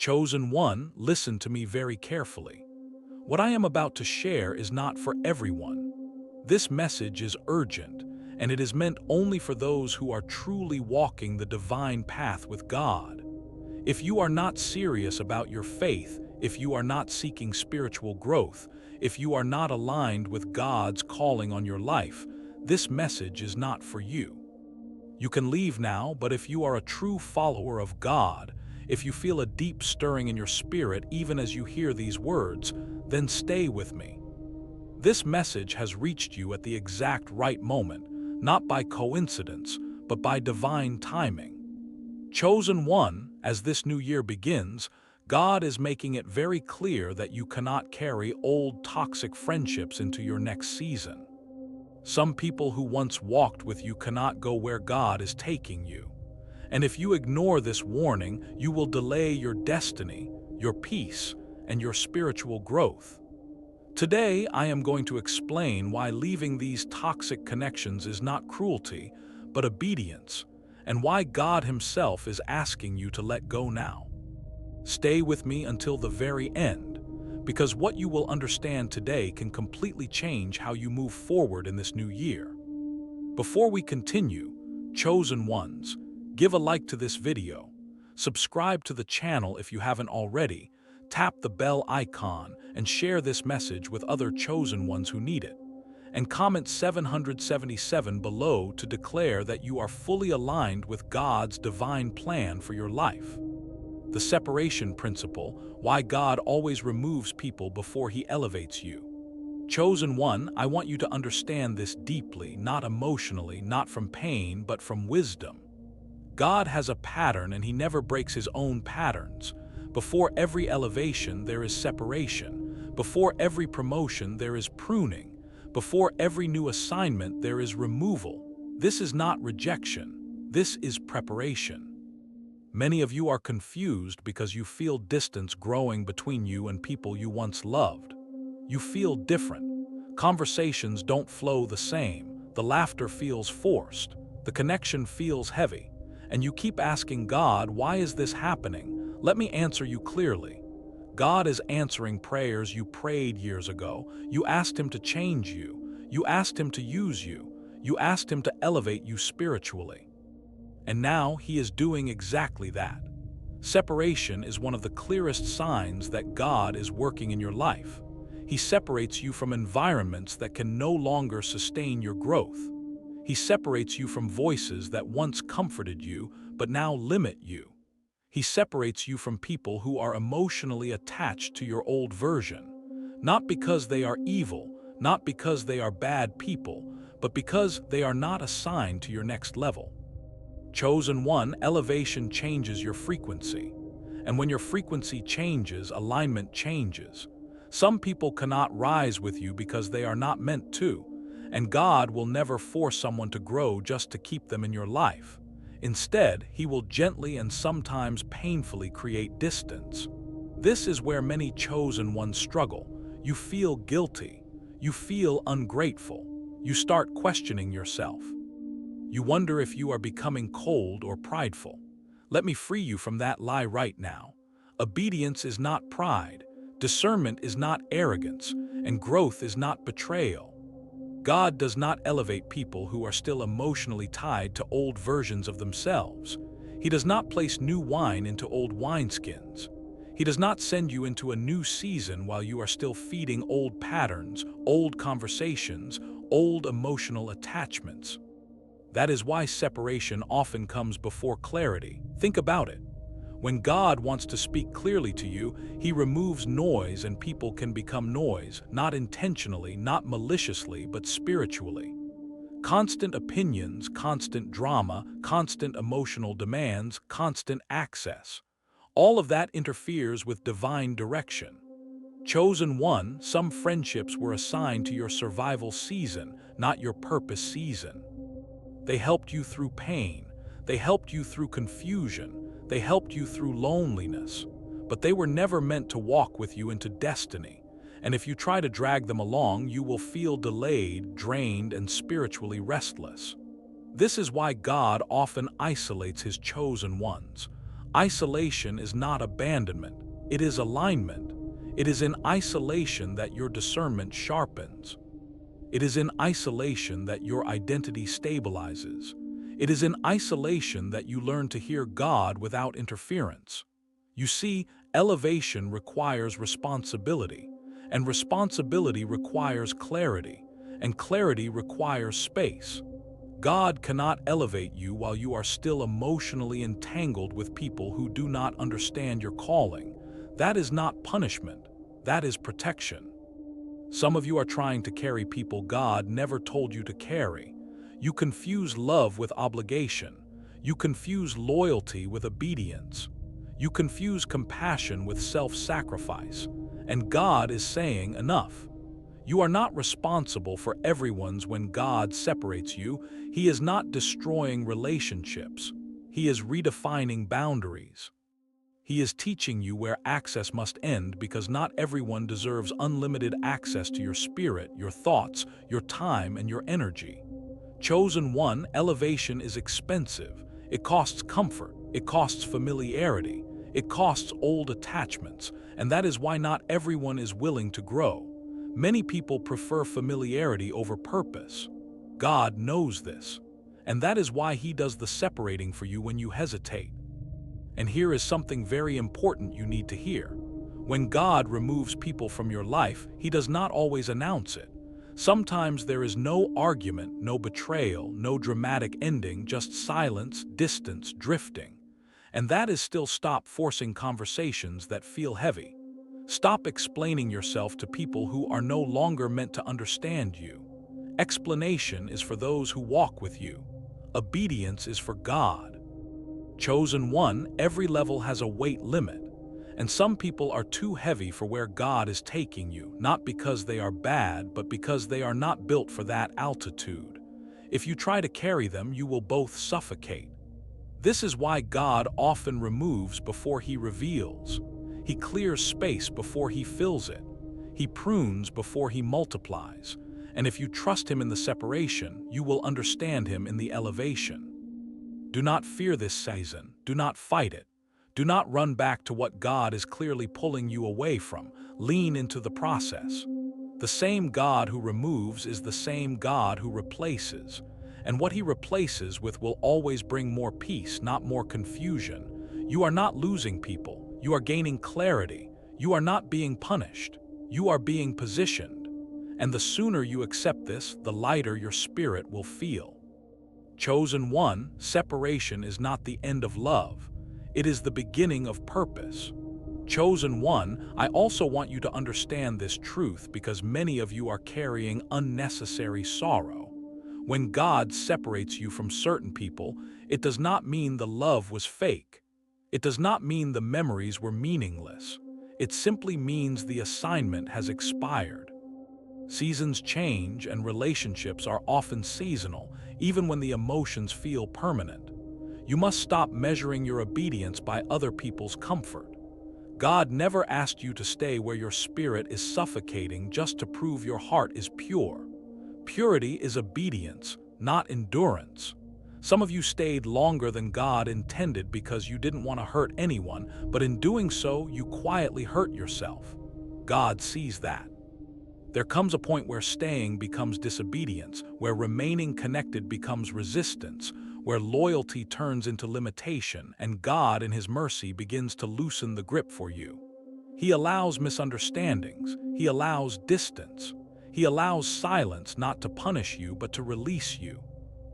Chosen one, listen to me very carefully. What I am about to share is not for everyone. This message is urgent, and it is meant only for those who are truly walking the divine path with God. If you are not serious about your faith, if you are not seeking spiritual growth, if you are not aligned with God's calling on your life, this message is not for you. You can leave now, but if you are a true follower of God, if you feel a deep stirring in your spirit even as you hear these words, then stay with me. This message has reached you at the exact right moment, not by coincidence, but by divine timing. Chosen one, as this new year begins, God is making it very clear that you cannot carry old toxic friendships into your next season. Some people who once walked with you cannot go where God is taking you. And if you ignore this warning, you will delay your destiny, your peace, and your spiritual growth. Today, I am going to explain why leaving these toxic connections is not cruelty, but obedience, and why God Himself is asking you to let go now. Stay with me until the very end, because what you will understand today can completely change how you move forward in this new year. Before we continue, chosen ones, give a like to this video, subscribe to the channel if you haven't already, tap the bell icon and share this message with other chosen ones who need it, and comment 777 below to declare that you are fully aligned with God's divine plan for your life. The separation principle, why God always removes people before He elevates you. Chosen one, I want you to understand this deeply, not emotionally, not from pain, but from wisdom. God has a pattern and He never breaks His own patterns. Before every elevation, there is separation. Before every promotion, there is pruning. Before every new assignment, there is removal. This is not rejection. This is preparation. Many of you are confused because you feel distance growing between you and people you once loved. You feel different. Conversations don't flow the same. The laughter feels forced. The connection feels heavy. And you keep asking God, why is this happening? Let me answer you clearly. God is answering prayers you prayed years ago. You asked Him to change you. You asked Him to use you. You asked Him to elevate you spiritually. And now He is doing exactly that. Separation is one of the clearest signs that God is working in your life. He separates you from environments that can no longer sustain your growth. He separates you from voices that once comforted you but now limit you. He separates you from people who are emotionally attached to your old version, not because they are evil, not because they are bad people, but because they are not assigned to your next level. Chosen one, elevation changes your frequency. And when your frequency changes, alignment changes. Some people cannot rise with you because they are not meant to, and God will never force someone to grow just to keep them in your life. Instead, He will gently and sometimes painfully create distance. This is where many chosen ones struggle. You feel guilty. You feel ungrateful. You start questioning yourself. You wonder if you are becoming cold or prideful. Let me free you from that lie right now. Obedience is not pride. Discernment is not arrogance. And growth is not betrayal. God does not elevate people who are still emotionally tied to old versions of themselves. He does not place new wine into old wineskins. He does not send you into a new season while you are still feeding old patterns, old conversations, old emotional attachments. That is why separation often comes before clarity. Think about it. When God wants to speak clearly to you, He removes noise and people can become noise, not intentionally, not maliciously, but spiritually. Constant opinions, constant drama, constant emotional demands, constant access. All of that interferes with divine direction. Chosen one, some friendships were assigned to your survival season, not your purpose season. They helped you through pain. They helped you through confusion. They helped you through loneliness, but they were never meant to walk with you into destiny. And if you try to drag them along, you will feel delayed, drained, and spiritually restless. This is why God often isolates His chosen ones. Isolation is not abandonment, it is alignment. It is in isolation that your discernment sharpens. It is in isolation that your identity stabilizes. It is in isolation that you learn to hear God without interference. You see, elevation requires responsibility, and responsibility requires clarity, and clarity requires space. God cannot elevate you while you are still emotionally entangled with people who do not understand your calling. That is not punishment, that is protection. Some of you are trying to carry people God never told you to carry. You confuse love with obligation. You confuse loyalty with obedience. You confuse compassion with self-sacrifice. And God is saying enough. You are not responsible for everyone's when God separates you. He is not destroying relationships. He is redefining boundaries. He is teaching you where access must end because not everyone deserves unlimited access to your spirit, your thoughts, your time, and your energy. Chosen one, elevation is expensive. It costs comfort. It costs familiarity. It costs old attachments. And that is why not everyone is willing to grow. Many people prefer familiarity over purpose. God knows this. And that is why He does the separating for you when you hesitate. And here is something very important you need to hear. When God removes people from your life, He does not always announce it. Sometimes there is no argument, no betrayal, no dramatic ending, just silence, distance, drifting. And that is still stop forcing conversations that feel heavy. Stop explaining yourself to people who are no longer meant to understand you. Explanation is for those who walk with you. Obedience is for God. Chosen one, every level has a weight limit, and some people are too heavy for where God is taking you, not because they are bad, but because they are not built for that altitude. If you try to carry them, you will both suffocate. This is why God often removes before He reveals. He clears space before He fills it. He prunes before He multiplies. And if you trust Him in the separation, you will understand Him in the elevation. Do not fear this season. Do not fight it. Do not run back to what God is clearly pulling you away from. Lean into the process. The same God who removes is the same God who replaces. And what He replaces with will always bring more peace, not more confusion. You are not losing people. You are gaining clarity. You are not being punished. You are being positioned. And the sooner you accept this, the lighter your spirit will feel. Chosen one, separation is not the end of love. It is the beginning of purpose. Chosen one, I also want you to understand this truth because many of you are carrying unnecessary sorrow. When God separates you from certain people, it does not mean the love was fake. It does not mean the memories were meaningless. It simply means the assignment has expired. Seasons change and relationships are often seasonal, even when the emotions feel permanent. You must stop measuring your obedience by other people's comfort. God never asked you to stay where your spirit is suffocating just to prove your heart is pure. Purity is obedience, not endurance. Some of you stayed longer than God intended because you didn't want to hurt anyone, but in doing so, you quietly hurt yourself. God sees that. There comes a point where staying becomes disobedience, where remaining connected becomes resistance, where loyalty turns into limitation, and God in His mercy begins to loosen the grip for you. He allows misunderstandings. He allows distance. He allows silence not to punish you, but to release you.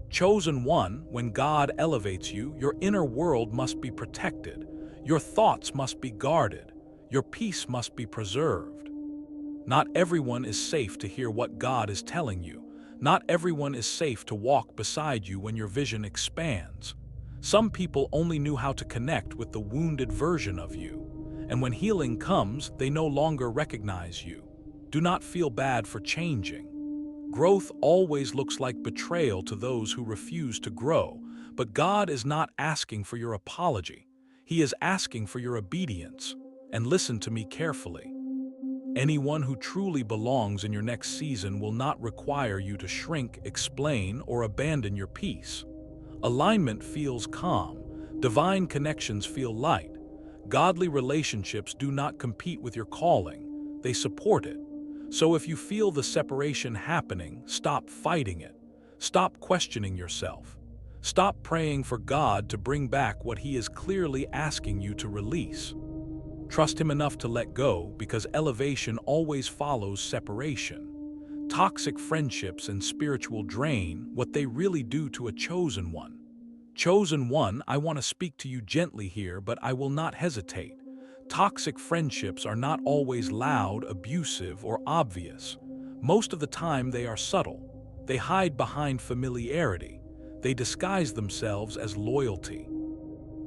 Chosen one, when God elevates you, your inner world must be protected. Your thoughts must be guarded. Your peace must be preserved. Not everyone is safe to hear what God is telling you. Not everyone is safe to walk beside you when your vision expands. Some people only knew how to connect with the wounded version of you. And when healing comes, they no longer recognize you. Do not feel bad for changing. Growth always looks like betrayal to those who refuse to grow, but God is not asking for your apology. He is asking for your obedience. And listen to me carefully. Anyone who truly belongs in your next season will not require you to shrink, explain, or abandon your peace. Alignment feels calm. Divine connections feel light. Godly relationships do not compete with your calling, they support it. So if you feel the separation happening, stop fighting it. Stop questioning yourself. Stop praying for God to bring back what He is clearly asking you to release. Trust Him enough to let go, because elevation always follows separation. Toxic friendships and spiritual drain, what they really do to a chosen one. Chosen one, I want to speak to you gently here, but I will not hesitate. Toxic friendships are not always loud, abusive, or obvious. Most of the time they are subtle. They hide behind familiarity. They disguise themselves as loyalty.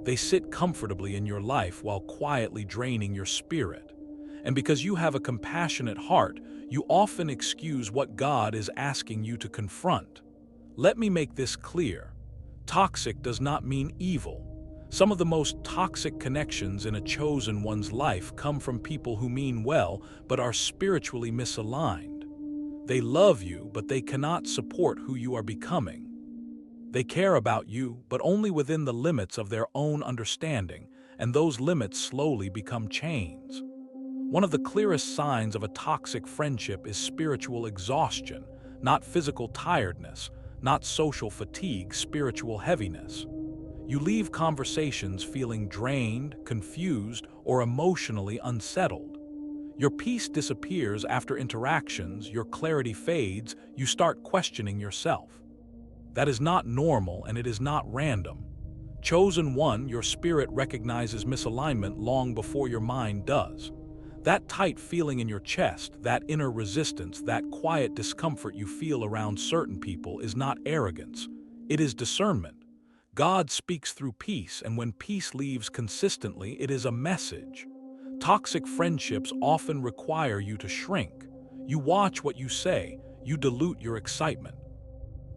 They sit comfortably in your life while quietly draining your spirit. And because you have a compassionate heart, you often excuse what God is asking you to confront. Let me make this clear. Toxic does not mean evil. Some of the most toxic connections in a chosen one's life come from people who mean well but are spiritually misaligned. They love you, but they cannot support who you are becoming. They care about you, but only within the limits of their own understanding, and those limits slowly become chains. One of the clearest signs of a toxic friendship is spiritual exhaustion, not physical tiredness, not social fatigue, spiritual heaviness. You leave conversations feeling drained, confused, or emotionally unsettled. Your peace disappears after interactions, your clarity fades, you start questioning yourself. That is not normal, and it is not random. Chosen one, your spirit recognizes misalignment long before your mind does. That tight feeling in your chest, that inner resistance, that quiet discomfort you feel around certain people is not arrogance. It is discernment. God speaks through peace, and when peace leaves consistently, it is a message. Toxic friendships often require you to shrink. You watch what you say, you dilute your excitement.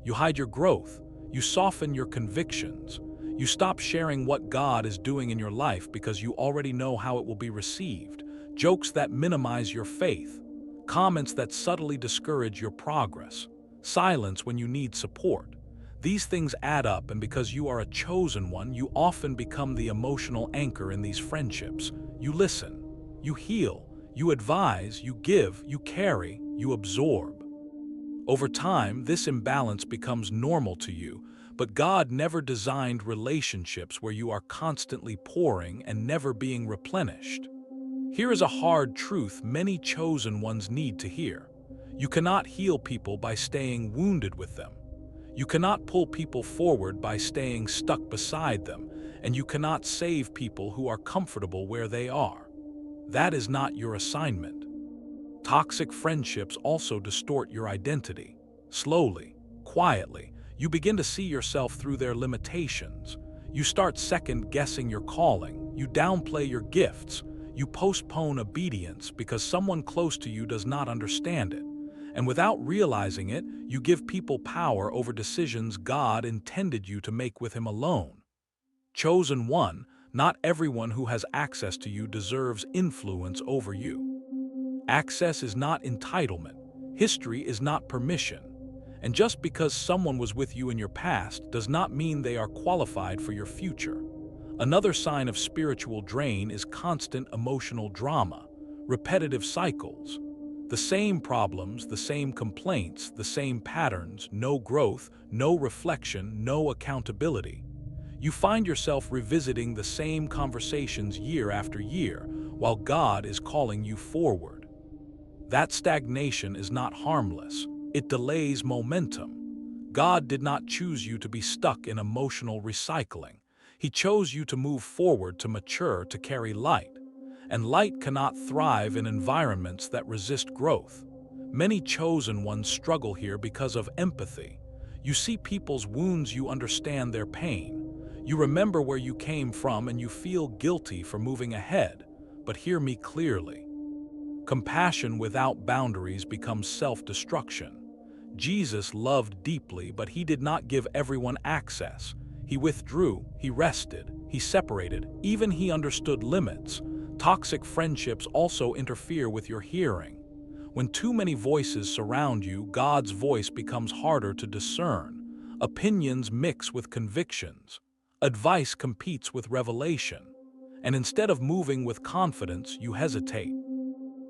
You hide your growth, you soften your convictions. You stop sharing what God is doing in your life because you already know how it will be received. Jokes that minimize your faith, comments that subtly discourage your progress, silence when you need support. These things add up, and because you are a chosen one, you often become the emotional anchor in these friendships. You listen, you heal, you advise, you give, you carry, you absorb. Over time, this imbalance becomes normal to you, but God never designed relationships where you are constantly pouring and never being replenished. Here is a hard truth many chosen ones need to hear. You cannot heal people by staying wounded with them. You cannot pull people forward by staying stuck beside them, and you cannot save people who are comfortable where they are. That is not your assignment. Toxic friendships also distort your identity. Slowly, quietly, you begin to see yourself through their limitations. You start second-guessing your calling. You downplay your gifts. You postpone obedience because someone close to you does not understand it. And without realizing it, you give people power over decisions God intended you to make with Him alone. Chosen one, not everyone who has access to you deserves influence over you. Access is not entitlement. History is not permission. And just because someone was with you in your past does not mean they are qualified for your future. Another sign of spiritual drain is constant emotional drama, repetitive cycles. The same problems, the same complaints, the same patterns, no growth, no reflection, no accountability. You find yourself revisiting the same conversations year after year, while God is calling you forward. That stagnation is not harmless. It delays momentum. God did not choose you to be stuck in emotional recycling. He chose you to move forward, to mature, to carry light. And light cannot thrive in environments that resist growth. Many chosen ones struggle here because of empathy. You see people's wounds, you understand their pain. You remember where you came from, and you feel guilty for moving ahead. But hear me clearly. Compassion without boundaries becomes self-destruction. Jesus loved deeply, but He did not give everyone access. He withdrew, He rested, He separated, even He understood limits. Toxic friendships also interfere with your hearing. When too many voices surround you, God's voice becomes harder to discern. Opinions mix with convictions. Advice competes with revelation, and instead of moving with confidence, you hesitate.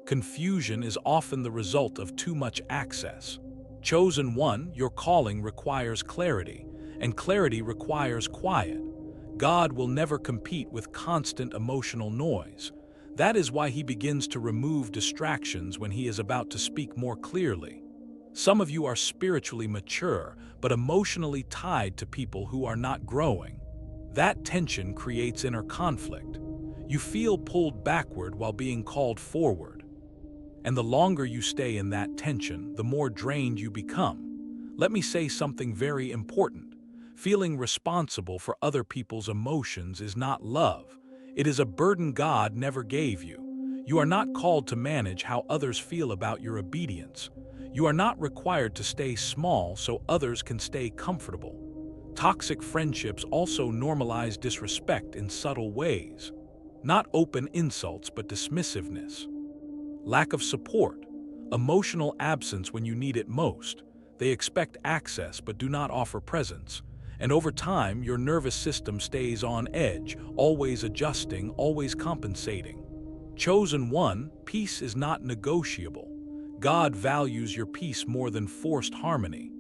Confusion is often the result of too much access. Chosen one, your calling requires clarity, and clarity requires quiet. God will never compete with constant emotional noise. That is why he begins to remove distractions when he is about to speak more clearly. Some of you are spiritually mature, but emotionally tied to people who are not growing. That tension creates inner conflict. You feel pulled backward while being called forward. And the longer you stay in that tension, the more drained you become. Let me say something very important. Feeling responsible for other people's emotions is not love. It is a burden God never gave you. You are not called to manage how others feel about your obedience. You are not required to stay small so others can stay comfortable. Toxic friendships also normalize disrespect in subtle ways. Not open insults, but dismissiveness. Lack of support, emotional absence when you need it most. They expect access but do not offer presence. And over time, your nervous system stays on edge, always adjusting, always compensating. Chosen one, peace is not negotiable. God values your peace more than forced harmony.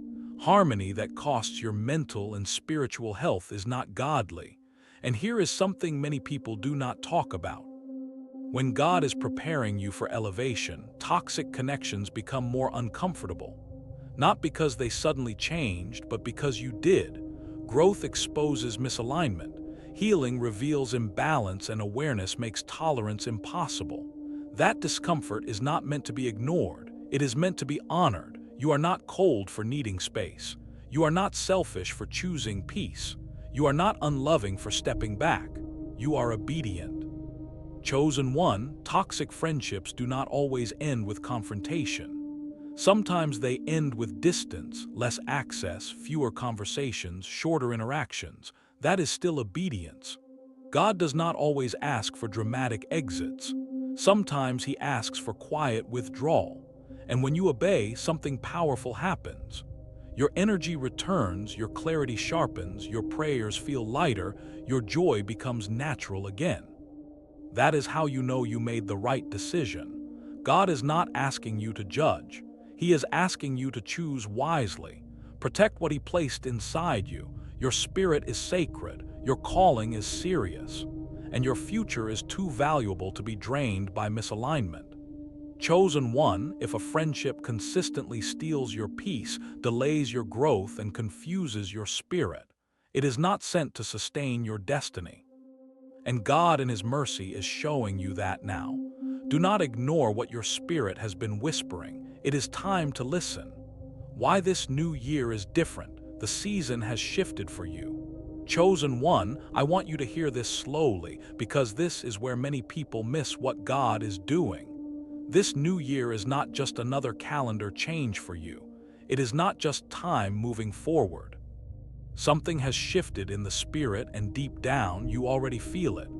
Harmony that costs your mental and spiritual health is not godly. And here is something many people do not talk about. When God is preparing you for elevation, toxic connections become more uncomfortable. Not because they suddenly changed, but because you did. Growth exposes misalignment. Healing reveals imbalance, and awareness makes tolerance impossible. That discomfort is not meant to be ignored. It is meant to be honored. You are not cold for needing space. You are not selfish for choosing peace. You are not unloving for stepping back. You are obedient. Chosen one, toxic friendships do not always end with confrontation. Sometimes they end with distance, less access, fewer conversations, shorter interactions. That is still obedience. God does not always ask for dramatic exits. Sometimes he asks for quiet withdrawal. And when you obey, something powerful happens. Your energy returns, your clarity sharpens, your prayers feel lighter, your joy becomes natural again. That is how you know you made the right decision. God is not asking you to judge. He is asking you to choose wisely. Protect what he placed inside you. Your spirit is sacred, your calling is serious, and your future is too valuable to be drained by misalignment. Chosen one, if a friendship consistently steals your peace, delays your growth, and confuses your spirit, it is not sent to sustain your destiny. And God in his mercy is showing you that now. Do not ignore what your spirit has been whispering. It is time to listen. Why this new year is different. The season has shifted for you. Chosen one, I want you to hear this slowly, because this is where many people miss what God is doing. This new year is not just another calendar change for you. It is not just time moving forward. Something has shifted in the spirit, and deep down, you already feel it.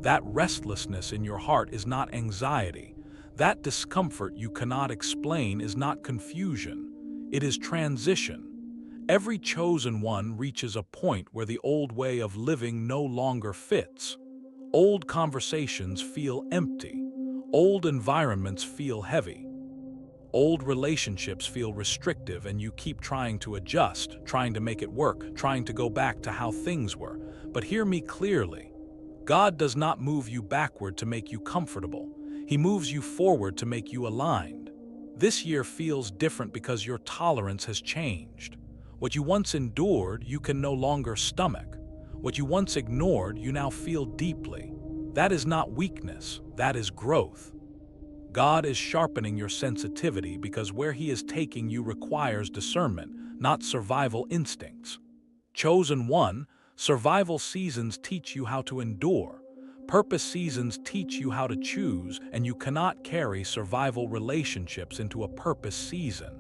That restlessness in your heart is not anxiety. That discomfort you cannot explain is not confusion. It is transition. Every chosen one reaches a point where the old way of living no longer fits. Old conversations feel empty. Old environments feel heavy. Old relationships feel restrictive, and you keep trying to adjust, trying to make it work, trying to go back to how things were. But hear me clearly. God does not move you backward to make you comfortable. He moves you forward to make you aligned. This year feels different because your tolerance has changed. What you once endured, you can no longer stomach. What you once ignored, you now feel deeply. That is not weakness, that is growth. God is sharpening your sensitivity because where he is taking you requires discernment, not survival instincts. Chosen one, survival seasons teach you how to endure. Purpose seasons teach you how to choose, and you cannot carry survival relationships into a purpose season.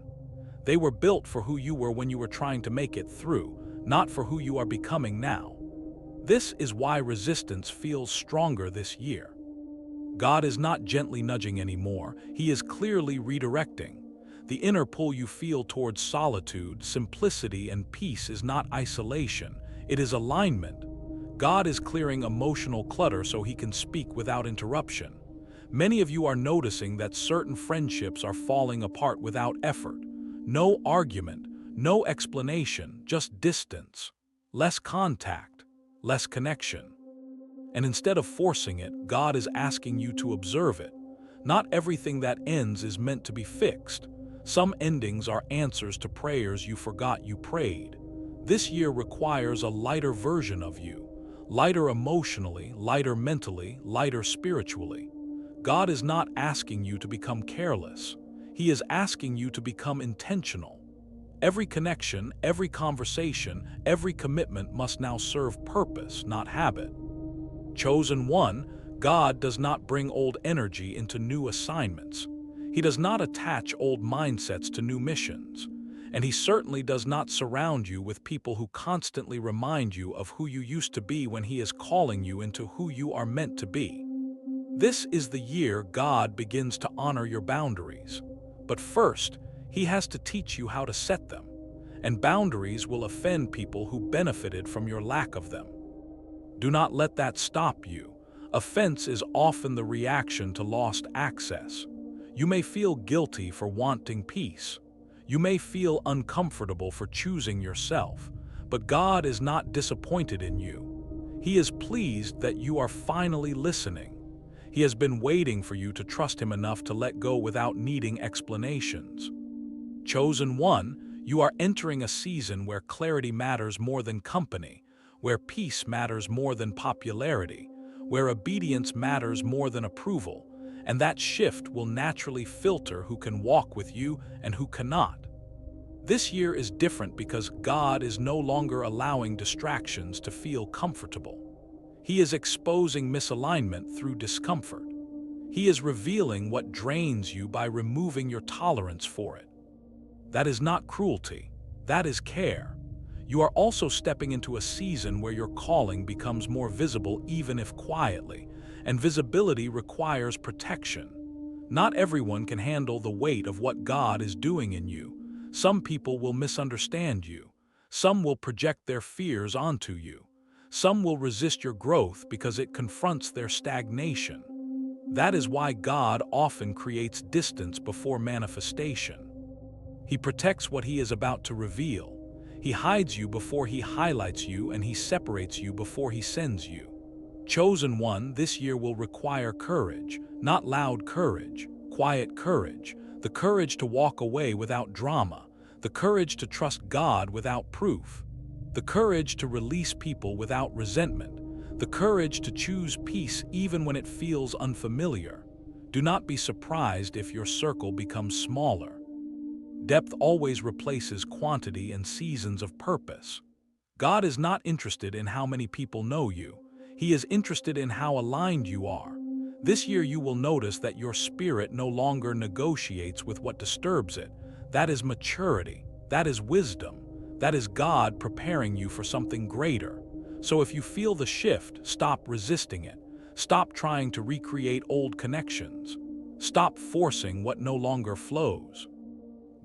They were built for who you were when you were trying to make it through, not for who you are becoming now. This is why resistance feels stronger this year. God is not gently nudging anymore, he is clearly redirecting. The inner pull you feel towards solitude, simplicity, and peace is not isolation, it is alignment. God is clearing emotional clutter so he can speak without interruption. Many of you are noticing that certain friendships are falling apart without effort. No argument, no explanation, just distance. Less contact, less connection. And instead of forcing it, God is asking you to observe it. Not everything that ends is meant to be fixed. Some endings are answers to prayers you forgot you prayed. This year requires a lighter version of you. Lighter emotionally, lighter mentally, lighter spiritually. God is not asking you to become careless. He is asking you to become intentional. Every connection, every conversation, every commitment must now serve purpose, not habit. Chosen one, God does not bring old energy into new assignments. He does not attach old mindsets to new missions. And he certainly does not surround you with people who constantly remind you of who you used to be when he is calling you into who you are meant to be. This is the year God begins to honor your boundaries. But first, he has to teach you how to set them. And boundaries will offend people who benefited from your lack of them. Do not let that stop you. Offense is often the reaction to lost access. You may feel guilty for wanting peace. You may feel uncomfortable for choosing yourself, but God is not disappointed in you. He is pleased that you are finally listening. He has been waiting for you to trust him enough to let go without needing explanations. Chosen one, you are entering a season where clarity matters more than company, where peace matters more than popularity, where obedience matters more than approval, and that shift will naturally filter who can walk with you and who cannot. This year is different because God is no longer allowing distractions to feel comfortable. He is exposing misalignment through discomfort. He is revealing what drains you by removing your tolerance for it. That is not cruelty, that is care. You are also stepping into a season where your calling becomes more visible even if quietly, and visibility requires protection. Not everyone can handle the weight of what God is doing in you. Some people will misunderstand you. Some will project their fears onto you. Some will resist your growth because it confronts their stagnation. That is why God often creates distance before manifestation. He protects what he is about to reveal. He hides you before he highlights you, and he separates you before he sends you. Chosen one, this year will require courage, not loud courage, quiet courage, the courage to walk away without drama, the courage to trust God without proof, the courage to release people without resentment, the courage to choose peace even when it feels unfamiliar. Do not be surprised if your circle becomes smaller. Depth always replaces quantity in seasons of purpose. God is not interested in how many people know you. He is interested in how aligned you are. This year you will notice that your spirit no longer negotiates with what disturbs it. That is maturity. That is wisdom. That is God preparing you for something greater. So if you feel the shift, stop resisting it. Stop trying to recreate old connections. Stop forcing what no longer flows.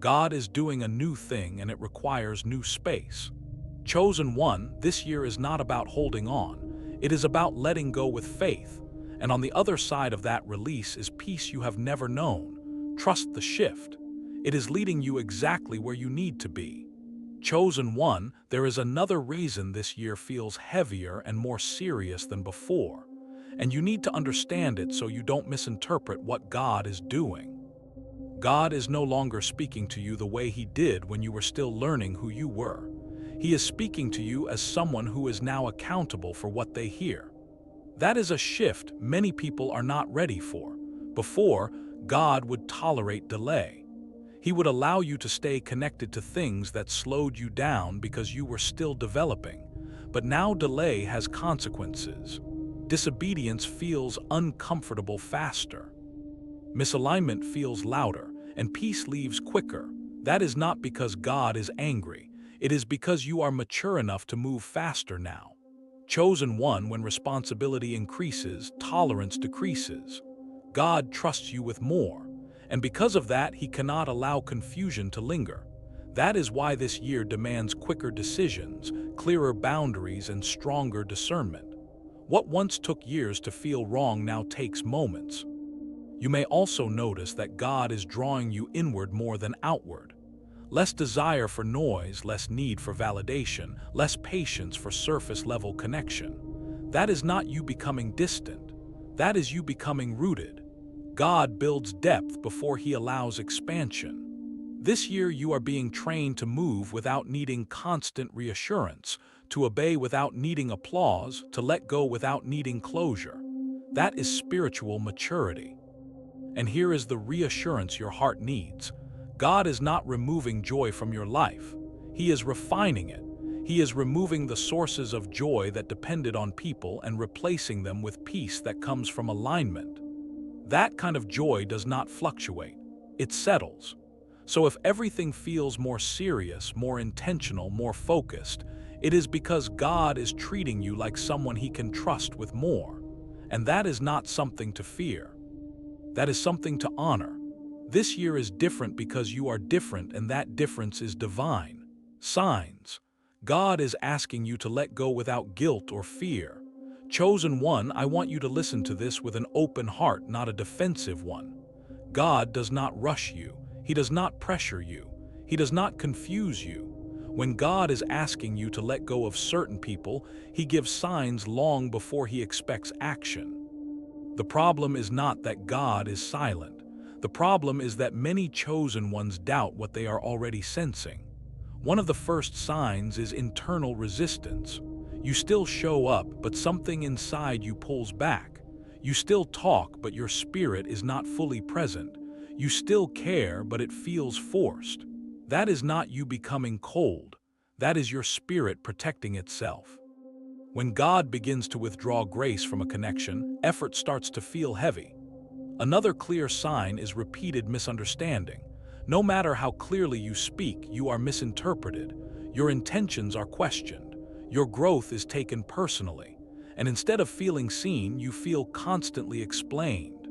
God is doing a new thing, and it requires new space. Chosen one, this year is not about holding on. It is about letting go with faith. And on the other side of that release is peace you have never known. Trust the shift. It is leading you exactly where you need to be. Chosen one, there is another reason this year feels heavier and more serious than before. And you need to understand it so you don't misinterpret what God is doing. God is no longer speaking to you the way he did when you were still learning who you were. He is speaking to you as someone who is now accountable for what they hear. That is a shift many people are not ready for. Before, God would tolerate delay. He would allow you to stay connected to things that slowed you down because you were still developing. But now delay has consequences. Disobedience feels uncomfortable faster. Misalignment feels louder, and peace leaves quicker. That is not because God is angry. It is because you are mature enough to move faster now. Chosen one, when responsibility increases, tolerance decreases. God trusts you with more, and because of that, he cannot allow confusion to linger. That is why this year demands quicker decisions, clearer boundaries, and stronger discernment. What once took years to feel wrong now takes moments. You may also notice that God is drawing you inward more than outward. Less desire for noise, less need for validation, less patience for surface-level connection. That is not you becoming distant. That is you becoming rooted. God builds depth before He allows expansion. This year you are being trained to move without needing constant reassurance, to obey without needing applause, to let go without needing closure. That is spiritual maturity. And here is the reassurance your heart needs. God is not removing joy from your life. He is refining it. He is removing the sources of joy that depended on people and replacing them with peace that comes from alignment. That kind of joy does not fluctuate. It settles. So if everything feels more serious, more intentional, more focused, it is because God is treating you like someone He can trust with more. And that is not something to fear. That is something to honor. This year is different because you are different, and that difference is divine. Signs. God is asking you to let go without guilt or fear. Chosen one, I want you to listen to this with an open heart, not a defensive one. God does not rush you. He does not pressure you. He does not confuse you. When God is asking you to let go of certain people, He gives signs long before He expects action. The problem is not that God is silent. The problem is that many chosen ones doubt what they are already sensing. One of the first signs is internal resistance. You still show up, but something inside you pulls back. You still talk, but your spirit is not fully present. You still care, but it feels forced. That is not you becoming cold. That is your spirit protecting itself. When God begins to withdraw grace from a connection, effort starts to feel heavy. Another clear sign is repeated misunderstanding. No matter how clearly you speak, you are misinterpreted. Your intentions are questioned. Your growth is taken personally. And instead of feeling seen, you feel constantly explained.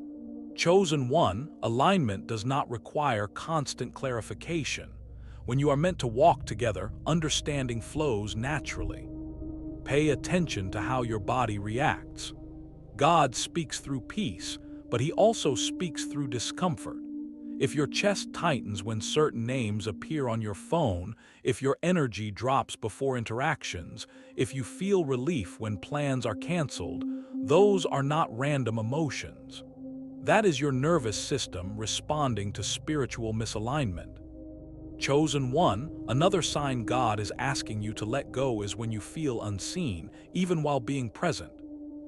Chosen one, alignment does not require constant clarification. When you are meant to walk together, understanding flows naturally. Pay attention to how your body reacts. God speaks through peace, but He also speaks through discomfort. If your chest tightens when certain names appear on your phone, if your energy drops before interactions, if you feel relief when plans are canceled, those are not random emotions. That is your nervous system responding to spiritual misalignment. Chosen one, another sign God is asking you to let go is when you feel unseen, even while being present.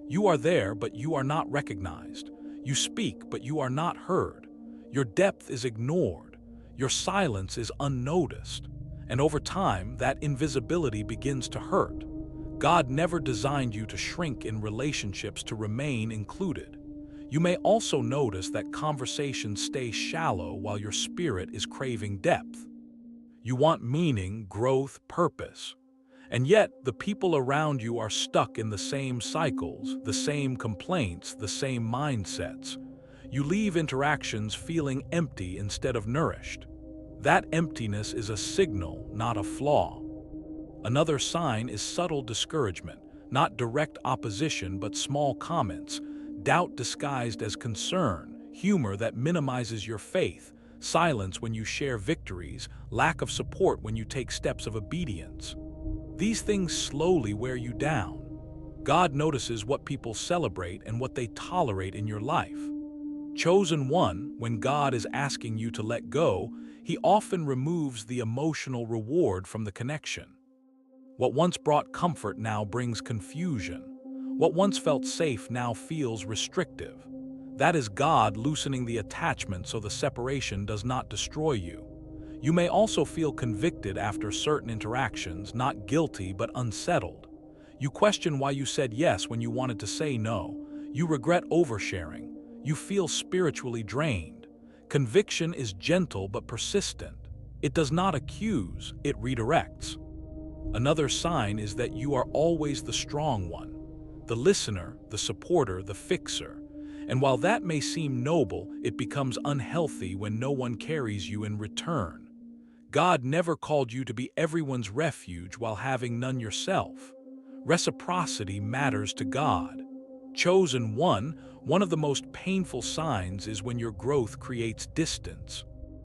You are there, but you are not recognized. You speak, but you are not heard. Your depth is ignored. Your silence is unnoticed. And over time, that invisibility begins to hurt. God never designed you to shrink in relationships to remain included. You may also notice that conversations stay shallow while your spirit is craving depth. You want meaning, growth, purpose. And yet, the people around you are stuck in the same cycles, the same complaints, the same mindsets. You leave interactions feeling empty instead of nourished. That emptiness is a signal, not a flaw. Another sign is subtle discouragement, not direct opposition but small comments, doubt disguised as concern, humor that minimizes your faith, silence when you share victories, lack of support when you take steps of obedience. These things slowly wear you down. God notices what people celebrate and what they tolerate in your life. Chosen one, when God is asking you to let go, He often removes the emotional reward from the connection. What once brought comfort now brings confusion. What once felt safe now feels restrictive. That is God loosening the attachment so the separation does not destroy you. You may also feel convicted after certain interactions, not guilty but unsettled. You question why you said yes when you wanted to say no. You regret oversharing. You feel spiritually drained. Conviction is gentle but persistent. It does not accuse, it redirects. Another sign is that you are always the strong one, the listener, the supporter, the fixer. And while that may seem noble, it becomes unhealthy when no one carries you in return. God never called you to be everyone's refuge while having none yourself. Reciprocity matters to God. Chosen one of the most painful signs is when your growth creates distance.